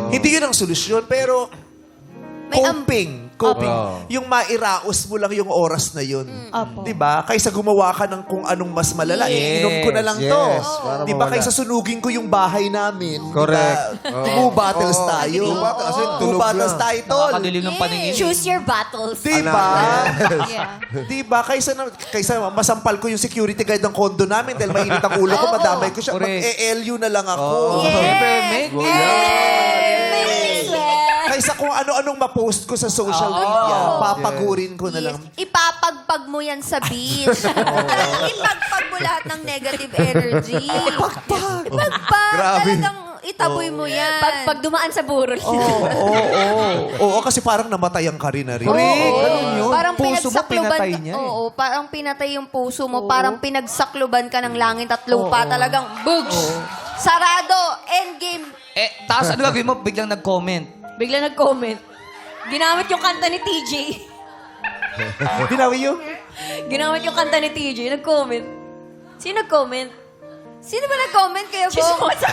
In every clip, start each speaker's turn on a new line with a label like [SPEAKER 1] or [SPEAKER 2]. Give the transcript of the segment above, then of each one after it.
[SPEAKER 1] Hindi yun ang solusyon, pero
[SPEAKER 2] May
[SPEAKER 1] coping. Yung mairaos mo lang yung oras na yun.
[SPEAKER 3] Opo.
[SPEAKER 1] Diba? Kaysa gumawa ka ng kung anong mas malala. Inom ko na lang to.
[SPEAKER 4] para
[SPEAKER 1] Diba?
[SPEAKER 4] mawala.
[SPEAKER 1] Kaysa sunugin ko yung bahay namin.
[SPEAKER 4] Correct.
[SPEAKER 1] Two battles tayo.
[SPEAKER 4] Two battles. Kasi
[SPEAKER 1] Two
[SPEAKER 4] tulog
[SPEAKER 1] battles
[SPEAKER 4] na.
[SPEAKER 1] tayo, tol.
[SPEAKER 5] Nakakadilim ng paningin.
[SPEAKER 2] Choose your battles.
[SPEAKER 1] Diba?
[SPEAKER 3] Yeah.
[SPEAKER 1] Diba? Kaysa masampal ko yung security guard ng condo namin dahil mainit ang ulo ko, madamay ko siya.
[SPEAKER 5] Correct.
[SPEAKER 1] Mag-ELU na lang ako.
[SPEAKER 5] Perfect.
[SPEAKER 1] Kaysa kung ano-anong ma-post ko sa social media, papagurin ko na lang.
[SPEAKER 2] Ipapagpag mo yan sa beach. Ipagpag mo lahat ng negative energy. Ipagpag.
[SPEAKER 4] Grabe.
[SPEAKER 2] Talagang itaboy mo yan.
[SPEAKER 3] Pag dumaan sa burol.
[SPEAKER 1] Oo, kasi parang namatay ang Karina rin.
[SPEAKER 5] Correct. Ganun yun.
[SPEAKER 2] Parang
[SPEAKER 5] Puso mo,
[SPEAKER 2] pinagsakluban
[SPEAKER 5] pinatay
[SPEAKER 2] ka.
[SPEAKER 5] niya eh.
[SPEAKER 2] Oo, parang pinatay yung puso mo. Parang pinagsakluban ka ng langit at lupa. Talagang bugs. Sarado. Endgame.
[SPEAKER 5] Tapos ano gagawin mo? Biglang nag-comment.
[SPEAKER 3] Bigla nag-comment. Ginamit yung kanta ni TJ.
[SPEAKER 1] Binawi yun?
[SPEAKER 3] Ginamit yung kanta ni TJ. Nag-comment. Sino nag-comment?
[SPEAKER 2] Sino ba nag-comment kayo, Bong?
[SPEAKER 3] Chismosa.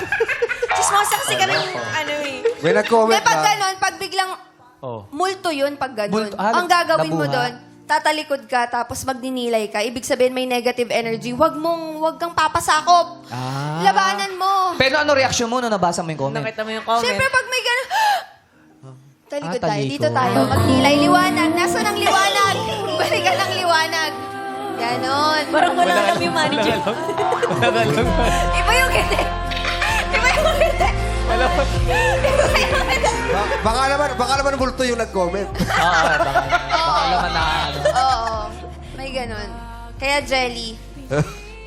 [SPEAKER 3] Chismosa kasi kami yung ano eh.
[SPEAKER 4] May nag-comment
[SPEAKER 2] May pag
[SPEAKER 4] ba?
[SPEAKER 2] ganon, pag biglang multo yun, pag ganon.
[SPEAKER 5] Multo.
[SPEAKER 2] Ang gagawin mo
[SPEAKER 5] nabuha.
[SPEAKER 2] doon, tatalikod ka, tapos magninilay ka. Ibig sabihin may negative energy. Wag kang papasakop. Labanan mo.
[SPEAKER 5] Pero ano reaksyon mo nung nabasa mo yung comment?
[SPEAKER 3] Nakita mo yung comment.
[SPEAKER 2] Siyempre, pag may ganon, talikod tayo.
[SPEAKER 5] talikod.
[SPEAKER 2] Dito tayo. Magnilay. Liwanag. Nasaan ang liwanag? Balikan ang liwanag. Ganon.
[SPEAKER 3] Parang wala alam yung manager.
[SPEAKER 2] Iba yung gete. Iba yung gete. Iba yung gete.
[SPEAKER 4] Baka naman multo yung nag-comment.
[SPEAKER 5] Baka naman na ano.
[SPEAKER 2] Oo. May ganon. Kaya, Jelly,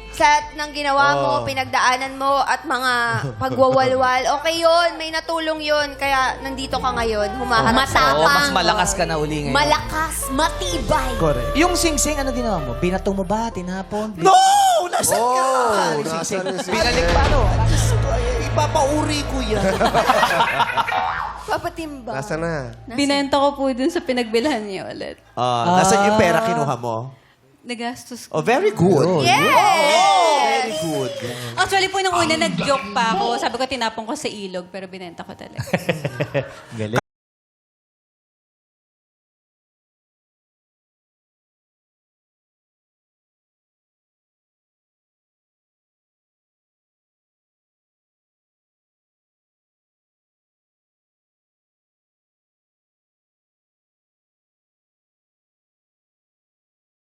[SPEAKER 2] sa ng ginawa mo, pinagdaanan mo, at mga pagwawalwal, okay yun, may natulong yun. Kaya nandito ka ngayon, humaharap sa
[SPEAKER 5] Oo, mas malakas ka na uli ngayon.
[SPEAKER 2] Malakas, matibay.
[SPEAKER 1] Correct.
[SPEAKER 5] Yung sing-sing, ano ginawa mo? Binato mo ba? Tinapon?
[SPEAKER 1] No! Nasaan ka?
[SPEAKER 4] Nasa
[SPEAKER 5] Binalik pa, no?
[SPEAKER 1] Ipapauri ko yan.
[SPEAKER 2] Papatimba.
[SPEAKER 4] Nasa na?
[SPEAKER 6] Binenta ko po dun sa pinagbilhan niya ulit.
[SPEAKER 1] Nasaan yung pera kinuha mo?
[SPEAKER 6] Nagastos
[SPEAKER 1] Oh,
[SPEAKER 6] ko.
[SPEAKER 1] very good.
[SPEAKER 2] Yes!
[SPEAKER 1] Very good.
[SPEAKER 6] Actually po, nung una, nag-joke pa ako. Sabi ko, tinapon ko sa ilog, pero binenta ko talaga.